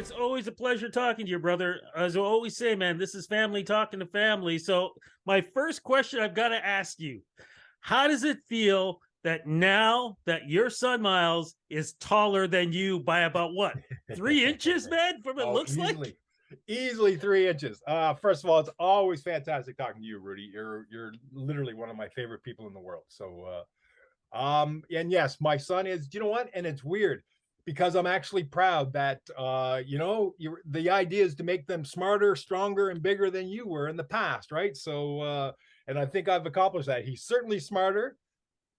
it's always a pleasure talking to you, brother. As I always say, man, this is family talking to family. So, my first question I've got to ask you, how does it feel that now that your son Miles is taller than you by about what, 3 inches, man, from it Oh, looks like? easily 3 inches. First of all, it's always fantastic talking to you, Rudy. You're literally one of my favorite people in the world. So, and yes, my son is. You know what? And it's weird because I'm actually proud that the idea is to make them smarter, stronger, and bigger than you were in the past, right? So, and I think I've accomplished that. He's certainly smarter,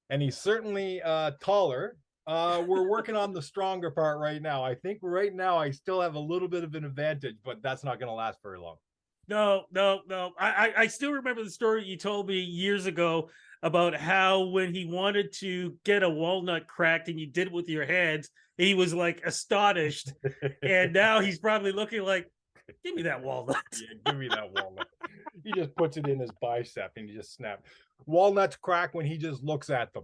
and he's certainly taller. We're working on the stronger part right now. I think right now I still have a little bit of an advantage, but that's not going to last very long. No, no, no. I still remember the story you told me years ago about how when he wanted to get a walnut cracked and you did it with your hands, he was like astonished. And now he's probably looking like, give me that walnut. Yeah, give me that walnut. He just puts it in his bicep and he just snaps. Walnuts crack when he just looks at them.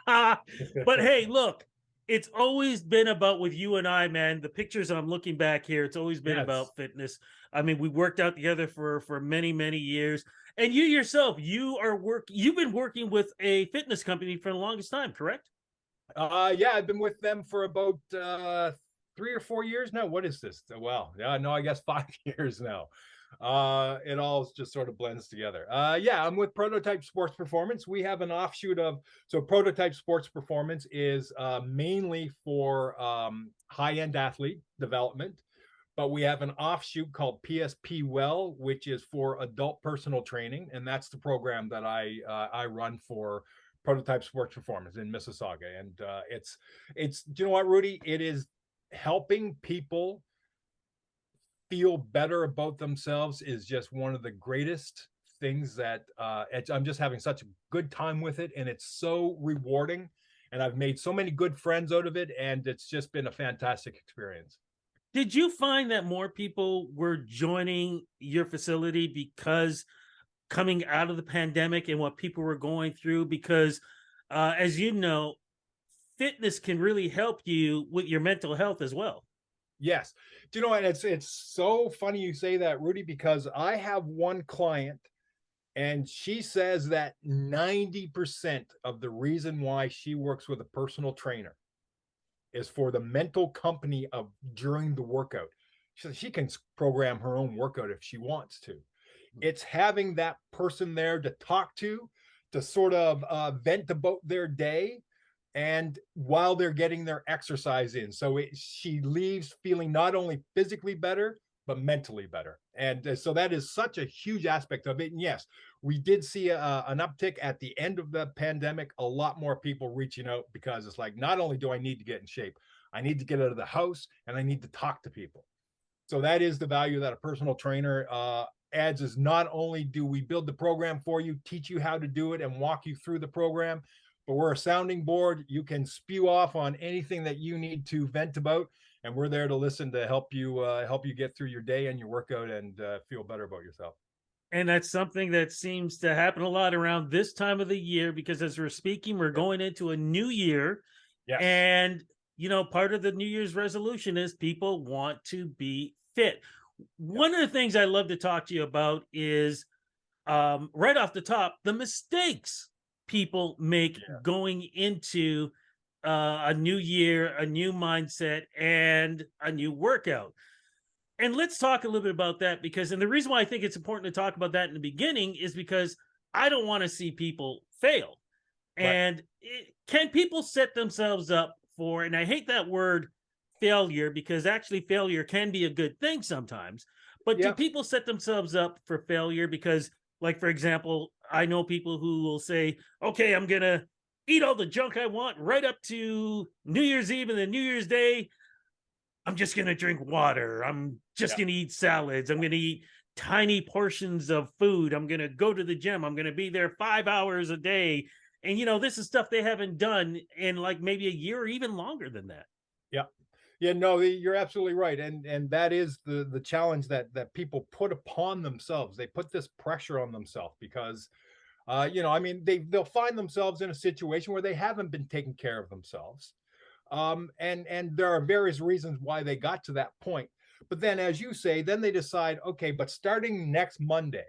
But hey, look, it's always been about with you and I, man. The pictures I'm looking back here, it's always been Yes. about fitness. I mean, we worked out together for many, many years. And you yourself, you've been working with a fitness company for the longest time, correct? Yeah, I've been with them for about 3 or 4 years now. What is this? Well, yeah, no, I guess 5 years now. It all just sort of blends together. Yeah, I'm with Prototype Sports Performance. We have an offshoot of Prototype Sports Performance is mainly for high-end athlete development, but we have an offshoot called PSP Well, which is for adult personal training, and that's the program that I run for Prototype Sports Performance in Mississauga. And it's you know what, Rudy, it is helping people feel better about themselves is just one of the greatest things that I'm just having such a good time with it, and it's so rewarding. And I've made so many good friends out of it, and it's just been a fantastic experience. Did you find that more people were joining your facility because coming out of the pandemic and what people were going through? Because, as you know, fitness can really help you with your mental health as well. Yes. Do you know what? It's so funny you say that, Rudy, because I have one client and she says that 90% of the reason why she works with a personal trainer is for the mental company of during the workout. She says she can program her own workout if she wants to. It's having that person there to talk to sort of vent about their day, and while they're getting their exercise in. So she leaves feeling not only physically better, but mentally better. And so that is such a huge aspect of it. And yes, we did see an uptick at the end of the pandemic, a lot more people reaching out because it's like, not only do I need to get in shape, I need to get out of the house and I need to talk to people. So that is the value that a personal trainer adds, is not only do we build the program for you, teach you how to do it and walk you through the program, but we're a sounding board. You can spew off on anything that you need to vent about, and we're there to listen to help you get through your day and your workout and feel better about yourself. And that's something that seems to happen a lot around this time of the year because as we're speaking, we're Yep. going into a new year. Yes. And, part of the New Year's resolution is people want to be fit. Yep. One of the things I love to talk to you about is right off the top, the mistakes people make Yeah. going into a new year, a new mindset, and a new workout. And let's talk a little bit about that because, and the reason why I think it's important to talk about that in the beginning is because I don't want to see people fail. Right. And can people set themselves up for, and I hate that word failure because actually failure can be a good thing sometimes, but do Yeah. people set themselves up for failure? Because, like, for example, I know people who will say, okay, I'm going to eat all the junk I want right up to New Year's Eve and then New Year's Day. I'm just going to drink water. I'm just Yeah. going to eat salads. I'm going to eat tiny portions of food. I'm going to go to the gym. I'm going to be there 5 hours a day. And, this is stuff they haven't done in like maybe a year or even longer than that. Yeah. Yeah, no, you're absolutely right. And that is the challenge that people put upon themselves. They put this pressure on themselves because I mean, they'll find themselves in a situation where they haven't been taking care of themselves. And there are various reasons why they got to that point. But then, as you say, then they decide, okay, but starting next Monday,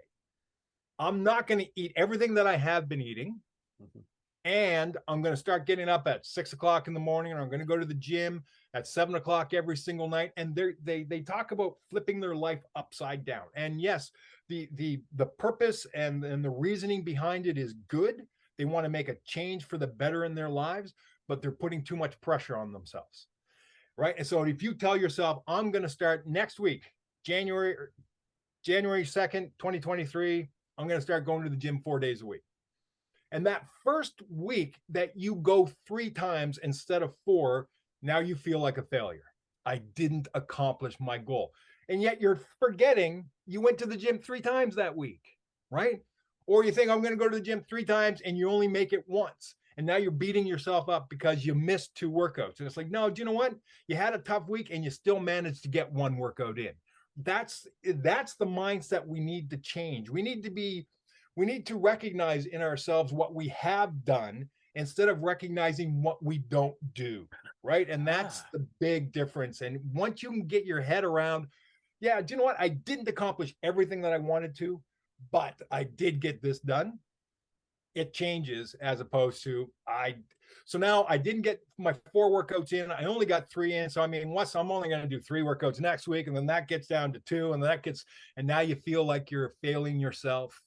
I'm not going to eat everything that I have been eating. Mhm. And I'm going to start getting up at 6 o'clock in the morning, and I'm going to go to the gym at 7 o'clock every single night. And they talk about flipping their life upside down. And yes, the purpose and the reasoning behind it is good. They want to make a change for the better in their lives, but they're putting too much pressure on themselves, right? And so if you tell yourself, I'm going to start next week, January 2nd, 2023, I'm going to start going to the gym 4 days a week. And that first week that you go 3 times instead of 4, now you feel like a failure. I didn't accomplish my goal. And yet you're forgetting you went to the gym 3 times that week, right? Or you think I'm going to go to the gym 3 times and you only make it once. And now you're beating yourself up because you missed 2 workouts. And it's like, no, do you know what? You had a tough week and you still managed to get 1 workout in. That's the mindset we need to change. We need to recognize in ourselves what we have done instead of recognizing what we don't do, right? And that's the big difference. And once you can get your head around, yeah, do you know what? I didn't accomplish everything that I wanted to, but I did get this done. It changes as opposed to so now I didn't get my 4 workouts in. I only got 3 in. So I mean, I'm only going to do 3 workouts next week, and then that gets down to 2, and and now you feel like you're failing yourself,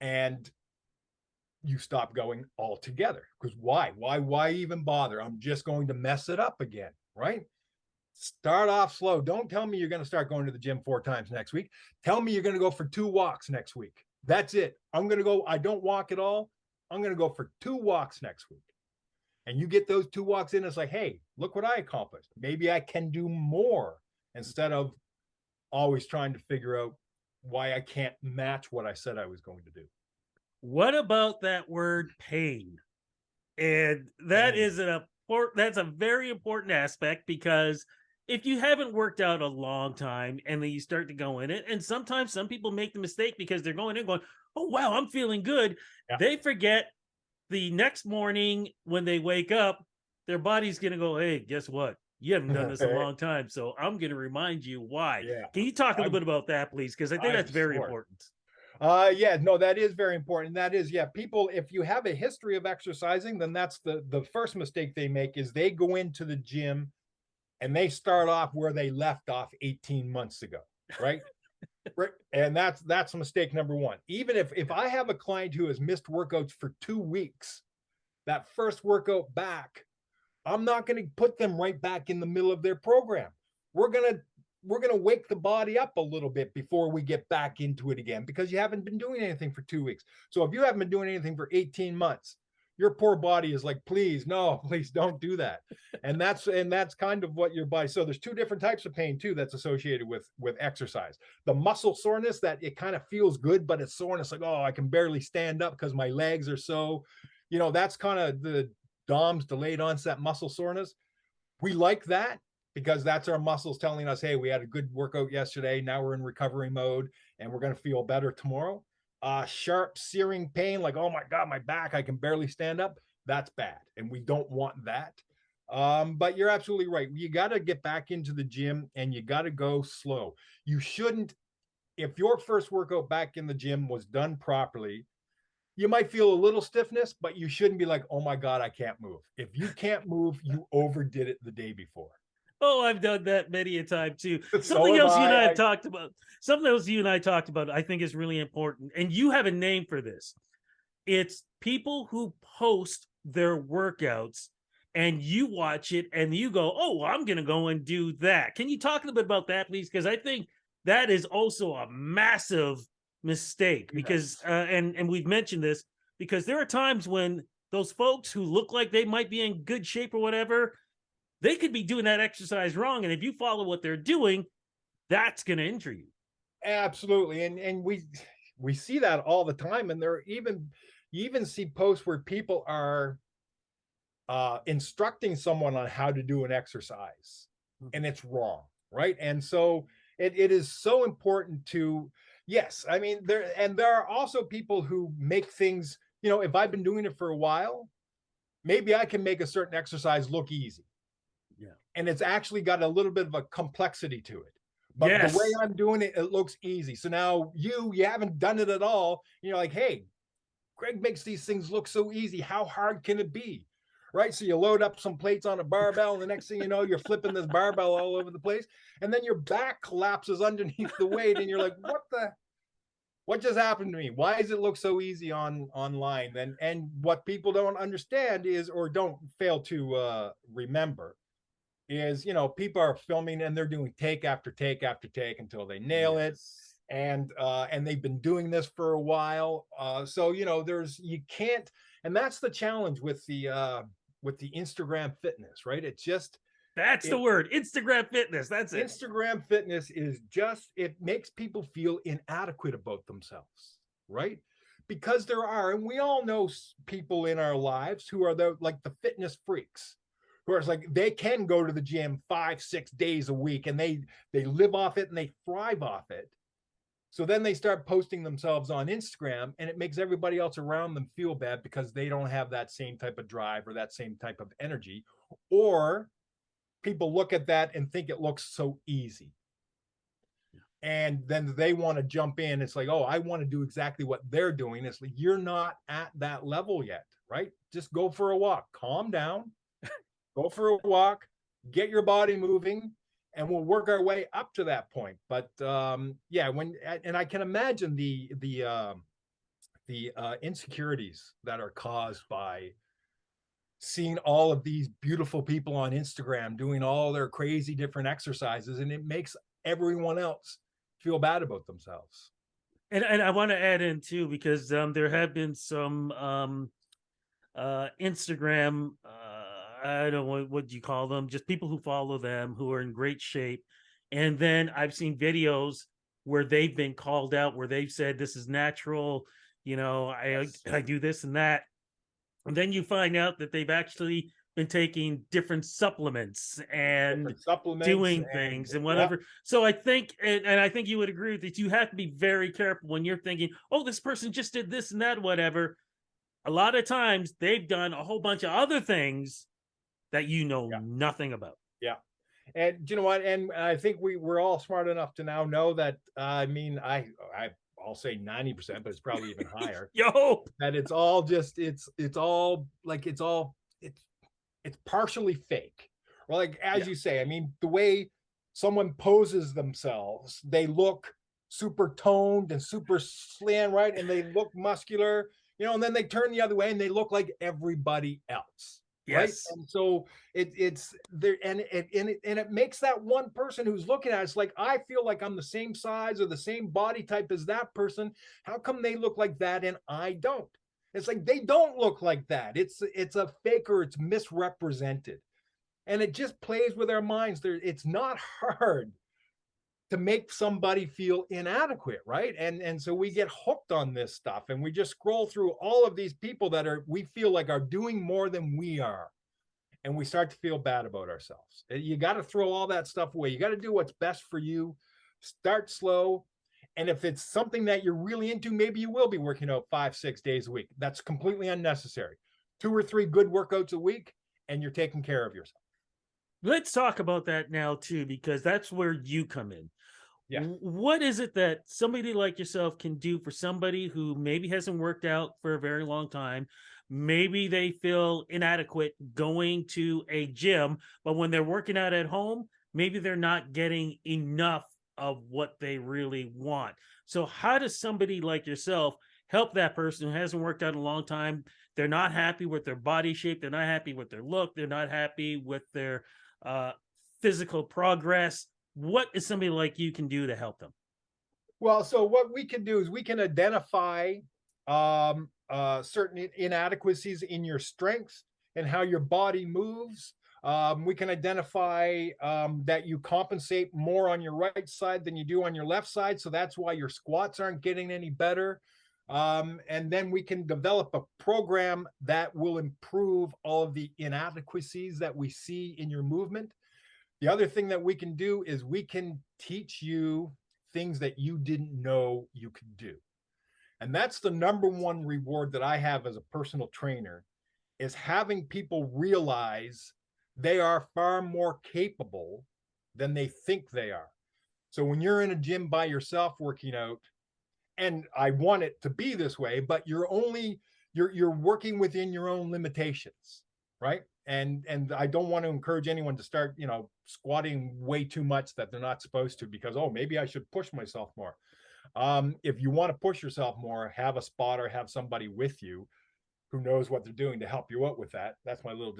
and you stop going altogether. Because why even bother? I'm just going to mess it up again, right? Start off slow. Don't tell me you're going to start going to the gym 4 times next week. Tell me you're going to go for 2 walks next week. That's it. I'm going to go. I don't walk at all. I'm going to go for 2 walks next week. And you get those 2 walks in. It's like, hey, look what I accomplished. Maybe I can do more, instead of always trying to figure out why I can't match what I said I was going to do. What about that word pain? And that is that's a very important aspect, because if you haven't worked out a long time and then you start to go in it, and sometimes some people make the mistake because they're going in going, oh wow, I'm feeling good. Yeah. They forget the next morning when they wake up, their body's going to go, hey, guess what? You haven't done this a long time. So I'm going to remind you why. Yeah. Can you talk a little bit about that, please? Because I think that's very important. Yeah, no, that is very important. That is, yeah, people, if you have a history of exercising, then that's the first mistake they make, is they go into the gym and they start off where they left off 18 months ago, right? Right. And that's mistake number one. Even if I have a client who has missed workouts for 2 weeks, that first workout back, I'm not going to put them right back in the middle of their program. We're going to wake the body up a little bit before we get back into it again, because you haven't been doing anything for 2 weeks. So if you haven't been doing anything for 18 months, your poor body is like, please, no, please don't do that. And that's kind of what your body. So there's 2 different types of pain too that's associated with exercise. The muscle soreness, that it kind of feels good, but it's soreness like, oh, I can barely stand up because my legs are so, that's kind of the DOMS, delayed onset muscle soreness. We like that because that's our muscles telling us, hey, we had a good workout yesterday. Now we're in recovery mode and we're going to feel better tomorrow. Sharp, searing pain, like, oh my God, my back, I can barely stand up. That's bad. And we don't want that. But you're absolutely right. You got to get back into the gym and you got to go slow. You shouldn't, if your first workout back in the gym was done properly, you might feel a little stiffness, but you shouldn't be like, oh my God, I can't move. If you can't move, you overdid it the day before. Oh, I've done that many a time too. So Something else you and I have talked about. Something else you and I talked about, I think is really important. And you have a name for this. It's people who post their workouts and you watch it and you go, oh, well, I'm going to go and do that. Can you talk a little bit about that, please? Because I think that is also a massive mistake. Because, and we've mentioned this, because there are times when those folks who look like they might be in good shape or whatever, they could be doing that exercise wrong. And if you follow what they're doing, that's going to injure you. Absolutely. And we see that all the time. And you even see posts where people are instructing someone on how to do an exercise, and it's wrong, right? And so it is so important to, yes, I mean, there are also people who make things, if I've been doing it for a while, maybe I can make a certain exercise look easy. and it's actually got a little bit of a complexity to it. But the way Yes. I'm doing it, it looks easy. So now you haven't done it at all. You're like, hey, Greg makes these things look so easy. How hard can it be? Right. So you load up some plates on a barbell, and the next thing you know, you're flipping this barbell all over the place. And then your back collapses underneath the weight, and you're like, what just happened to me? Why does it look so easy online? And what people don't understand is, or don't fail to remember, is, people are filming and they're doing take after take after take until they nail it. Yes. And they've been doing this for a while. So you can't, and that's the challenge with the Instagram fitness, right? That's the It word. Instagram fitness. That's it. Instagram fitness is just, it makes people feel inadequate about themselves, right? Because there are, and we all know people in our lives who are the fitness freaks, who are like, they can go to the gym 5-6 days a week, and they live off it and they thrive off it. So then they start posting themselves on Instagram, and it makes everybody else around them feel bad because they don't have that same type of drive or that same type of energy. Or people look at that and think it looks so easy. And then they want to jump in. It's like, oh, I want to do exactly what they're doing. It's like, you're not at that level yet, right? Just go for a walk, calm down, go for a walk, get your body moving, and we'll work our way up to that point. But yeah, and I can imagine the insecurities that are caused by seeing all of these beautiful people on Instagram doing all their crazy different exercises, and it makes everyone else feel bad about themselves. And I want to add in too, because there have been some Instagram, I don't know what you call them, just people who follow them who are in great shape. And then I've seen videos where they've been called out, where they've said, this is natural, Yes. I do this and that. And then you find out that they've actually been taking different supplements and Different supplements doing and things and yeah, whatever. So I think, and I think you would agree with it, you have to be very careful when you're thinking, oh, this person just did this and that, whatever. A lot of times they've done a whole bunch of other things that you know yeah, nothing about. yeah. And you know what? And I think we're all smart enough to now know that. I mean, I'll say 90%, but it's probably even higher. Yo, That it's all just it's all like it's partially fake. Or like, as yeah, you say, I mean, the way someone poses themselves, they look super toned and super slim, right? And they look muscular, and then they turn the other way and they look like everybody else. Right. yes, And so it's there, and it makes that one person who's looking at it, it's like, I feel like I'm the same size or the same body type as that person. How come they look like that and I don't? It's like, they don't look like that. It's a fake, or it's misrepresented. And it just plays with our minds. It's not hard to make somebody feel inadequate, right? And so we get hooked on this stuff, and we just scroll through all of these people that we feel like are doing more than we are, and we start to feel bad about ourselves. You got to throw all that stuff away. You got to do what's best for you. Start slow. And if it's something that you're really into, maybe you will be working out 5-6 days a week. That's completely unnecessary. 2 or 3 good workouts a week, and you're taking care of yourself. let's talk about that now too, because that's where you come in. Yeah. What is it that somebody like yourself can do for somebody who maybe hasn't worked out for a very long time? Maybe they feel inadequate going to a gym, but when they're working out at home, maybe they're not getting enough of what they really want. So how does somebody like yourself help that person who hasn't worked out in a long time? They're not happy with their body shape. They're not happy with their look. They're not happy with their uh, physical progress. What is somebody like you can do to help them? Well, so what we can do is we can identify certain inadequacies in your strengths and how your body moves. We can identify that you compensate more on your right side than you do on your left side. So that's why your squats aren't getting any better. And then we can develop a program that will improve all of the inadequacies that we see in your movement. The other thing that we can do is we can teach you things that you didn't know you could do. And that's the number one reward that I have as a personal trainer, is having people realize they are far more capable than they think they are. So when you're in a gym by yourself working out, and I want it to be this way, but you're working within your own limitations, right? And I don't want to encourage anyone to start, squatting way too much that they're not supposed to, because, oh, maybe I should push myself more. If you want to push yourself more, have a spotter, have somebody with you who knows what they're doing to help you out with that. That's my little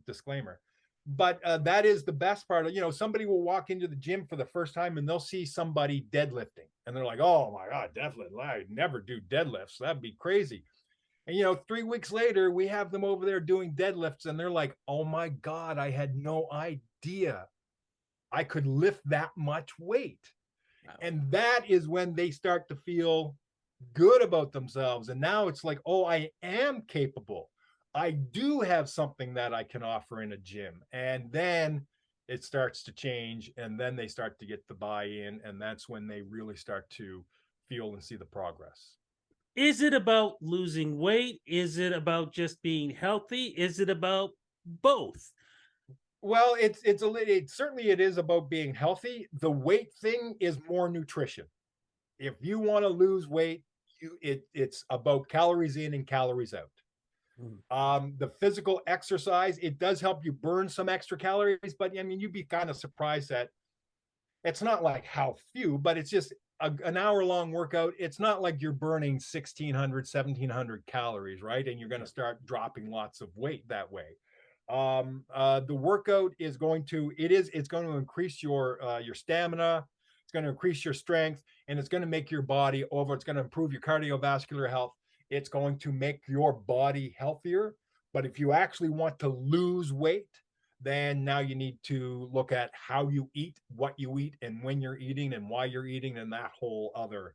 disclaimer. But that is the best part. Somebody will walk into the gym for the first time and they'll see somebody deadlifting, and they're like, "Oh my God, deadlift! I never do deadlifts. That'd be crazy." And 3 weeks later, we have them over there doing deadlifts, and they're like, "Oh my God, I had no idea I could lift that much weight." Wow. And that is when they start to feel good about themselves. And now it's like, oh, I am capable. I do have something that I can offer in a gym. And then it starts to change. And then they start to get the buy-in. And that's when they really start to feel and see the progress. Is it about losing weight? Is it about just being healthy? Is it about both? Well, certainly it is about being healthy. The weight thing is more nutrition. If you want to lose weight, it's about calories in and calories out. The physical exercise, it does help you burn some extra calories, but I mean, you'd be kind of surprised that it's not like how few, but it's just an hour long workout. It's not like you're burning 1,600, 1,700 calories, right? And you're going to start dropping lots of weight that way. The workout is it's going to increase your stamina. It's going to increase your strength, and it's going to make your body over. It's going to improve your cardiovascular health. It's going to make your body healthier. But if you actually want to lose weight, then now you need to look at how you eat, what you eat, and when you're eating, and why you're eating, and that whole other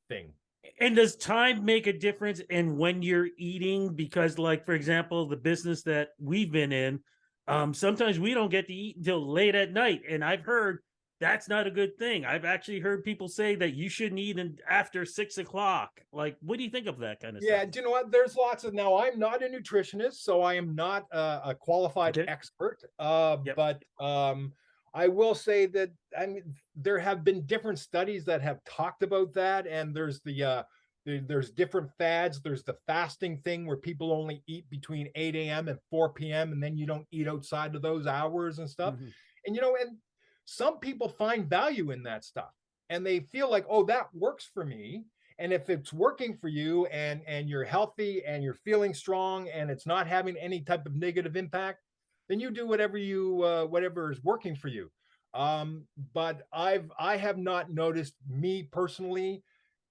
thing. And does time make a difference in when you're eating? Because, like, for example, the business that we've been in, sometimes we don't get to eat until late at night. And I've heard that's not a good thing. I've actually heard people say that you shouldn't eat after 6 o'clock. Like, what do you think of that kind of Yeah, stuff? do you know what? There's lots of now. I'm not a nutritionist, so I am not a qualified Okay. expert. Yep. But I will say that I mean there have been different studies that have talked about that, and there's different fads. There's the fasting thing where people only eat between 8 a.m. and 4 p.m. and then you don't eat outside of those hours and stuff. Mhm. And some people find value in that stuff, and they feel like, oh, that works for me. And if it's working for you, and you're healthy and you're feeling strong and it's not having any type of negative impact, then you do whatever is working for you. But I have not noticed, me personally,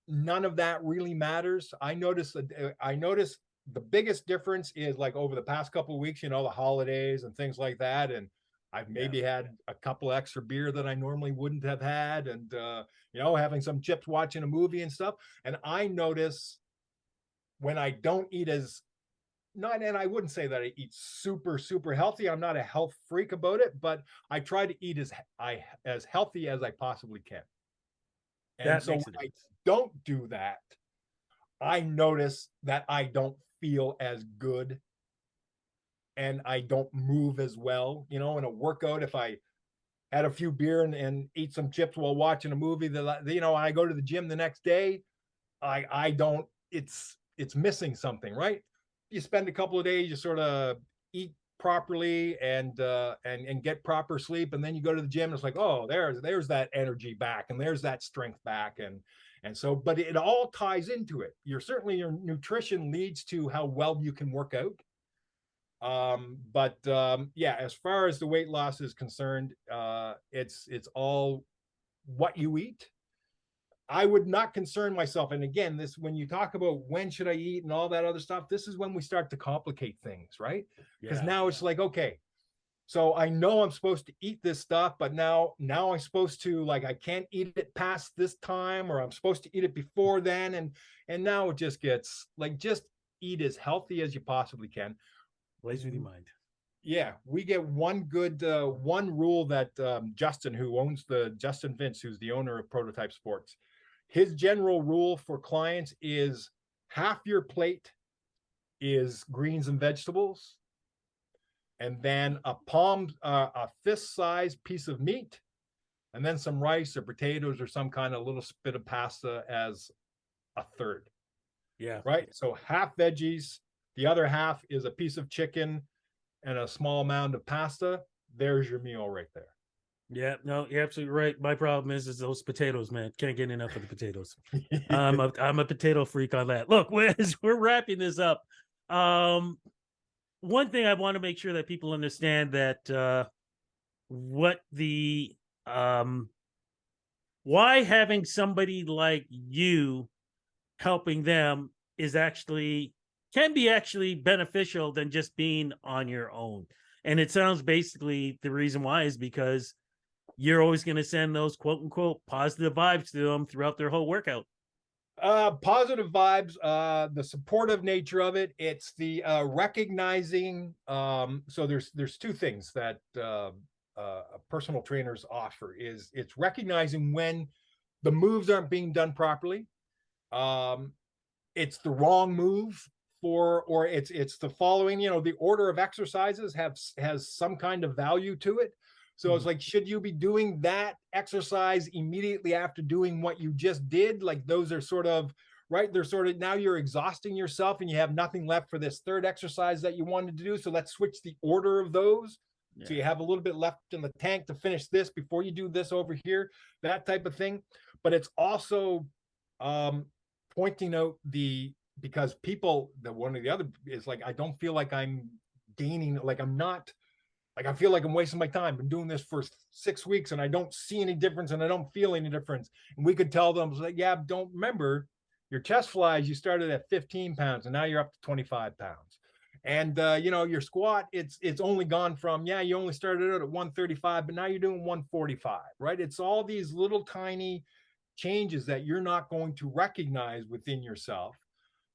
none of that really matters. I notice the biggest difference is like over the past couple of weeks, the holidays and things like that, and I've Yeah. maybe had a couple extra beer that I normally wouldn't have had, and having some chips, watching a movie and stuff. And I notice when I don't eat as not, and I wouldn't say that I eat super super healthy. I'm not a health freak about it, but I try to eat as healthy as I possibly can. And That so when makes a I difference. don't do that, I notice that I don't feel as good and I don't move as well. In a workout, if I had a few beer and eat some chips while watching a movie, I go to the gym the next day, I don't, it's missing something, right? You spend a couple of days, you sort of eat properly and get proper sleep, and then you go to the gym, and it's like, oh, there's that energy back, and there's that strength back, and so, but it all ties into it. Your nutrition leads to how well you can work out. But yeah, as far as the weight loss is concerned, it's all what you eat. I would not concern myself. And again, this, when you talk about when should I eat and all that other stuff, this is when we start to complicate things, right? Because Yeah. now it's like, okay, so I know I'm supposed to eat this stuff, but now I'm supposed to, like, I can't eat it past this time, or I'm supposed to eat it before then, and now it just gets like, just eat as healthy as you possibly can. Plays with your mind. Yeah, we get one rule that Justin, who owns Justin Vince, who's the owner of Prototype Sports, his general rule for clients is half your plate is greens and vegetables, and then a fist-sized piece of meat, and then some rice or potatoes or some kind of little bit of pasta as a third. Yeah. Right. So half veggies, the other half is a piece of chicken and a small amount of pasta. There's your meal right there. Yeah, no, you're absolutely right. My problem is those potatoes, man. Can't get enough of the potatoes. I'm a potato freak on that. Look, as we're wrapping this up, one thing I want to make sure that people understand that what the why having somebody like you helping them is actually can be actually beneficial than just being on your own. And it sounds basically the reason why is because you're always going to send those quote unquote positive vibes to them throughout their whole workout. Positive vibes, the supportive nature of it. It's the recognizing. So there's two things that personal trainers offer. Is it's recognizing when the moves aren't being done properly. It's the wrong move for, or it's the following. The order of exercises has some kind of value to it. So it's like, should you be doing that exercise immediately after doing what you just did? Like those are sort of, right? They're sort of, now you're exhausting yourself and you have nothing left for this third exercise that you wanted to do. So let's switch the order of those. Yeah. So you have a little bit left in the tank to finish this before you do this over here, that type of thing. But it's also pointing out because people, one or the other is like, I don't feel like I'm gaining, like I'm not, like I feel like I'm wasting my time. I've been doing this for 6 weeks and I don't see any difference and I don't feel any difference. And we could tell them, like, yeah, don't remember your chest flies, you started at 15 pounds and now you're up to 25 pounds. And your squat, it's only gone from, yeah, you only started out at 135, but now you're doing 145, right? It's all these little tiny changes that you're not going to recognize within yourself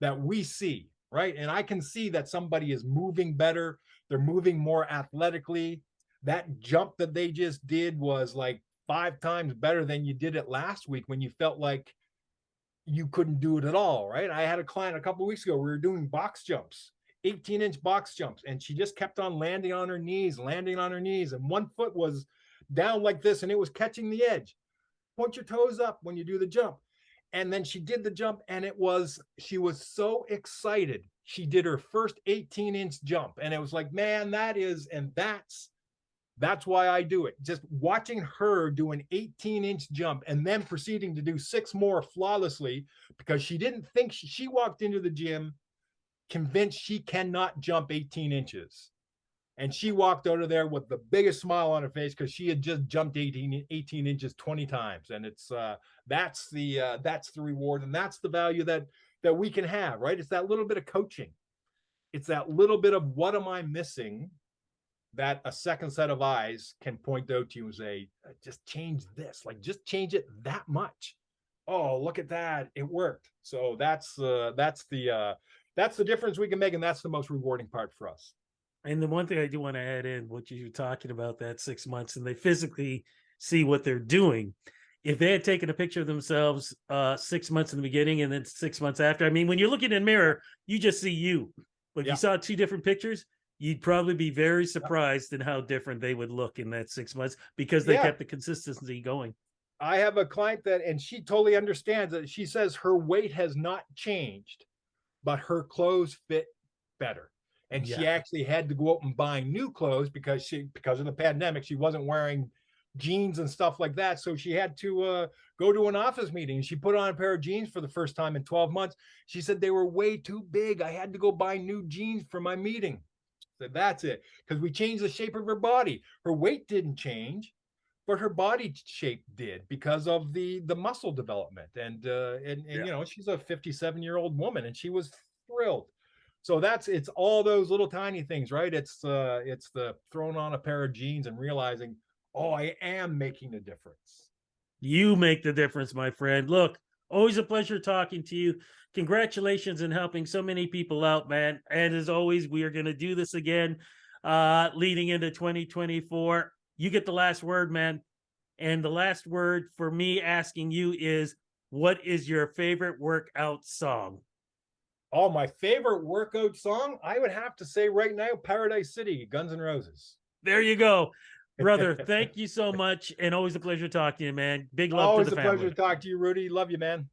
that we see, right? And I can see that somebody is moving better. They're moving more athletically. That jump that they just did was like 5 times better than you did it last week when you felt like you couldn't do it at all, right? I had a client a couple of weeks ago. We were doing box jumps, 18-inch box jumps, and she just kept on landing on her knees, and one foot was down like this, and it was catching the edge. Point your toes up when you do the jump. And then she did the jump, and she was so excited. She did her first 18-inch jump, and it was like, man, that's why I do it. Just watching her do an 18-inch jump and then proceeding to do 6 more flawlessly, because she didn't think, she walked into the gym convinced she cannot jump 18 inches. And she walked out of there with the biggest smile on her face because she had just jumped 18 inches 20 times. And it's that's the reward, and that's the value that we can have, right? It's that little bit of coaching. It's that little bit of, what am I missing, that a second set of eyes can point out to you and say, just change this, like just change it that much. Oh, look at that, it worked. So that's the difference we can make, and that's the most rewarding part for us. And the one thing I do want to add in, what you're talking about, that 6 months, and they physically see what they're doing. If they had taken a picture of themselves 6 months in the beginning and then 6 months after, I mean, when you're looking in a mirror, you just see you. But if you saw 2 different pictures, you'd probably be very surprised in how different they would look in that 6 months, because they kept the consistency going. I have a client and she totally understands that. She says her weight has not changed, but her clothes fit better. And she actually had to go out and buy new clothes because of the pandemic, she wasn't wearing jeans and stuff like that. So she had to go to an office meeting. She put on a pair of jeans for the first time in 12 months. She said they were way too big. I had to go buy new jeans for my meeting. So that's it. Because we changed the shape of her body. Her weight didn't change, but her body shape did, because of the muscle development. And she's a 57-year-old woman, and she was thrilled. So it's all those little tiny things, right? It's the throwing on a pair of jeans and realizing, oh, I am making a difference. You make the difference, my friend. Look, always a pleasure talking to you. Congratulations on helping so many people out, man. And as always, we are going to do this again leading into 2024. You get the last word, man. And the last word for me asking you is, what is your favorite workout song? Oh, my favorite workout song, I would have to say right now, Paradise City, Guns N' Roses. There you go. Brother, thank you so much. And always a pleasure talking to you, man. Big love to Always the a pleasure family. to talk to you, Rudy. Love you, man.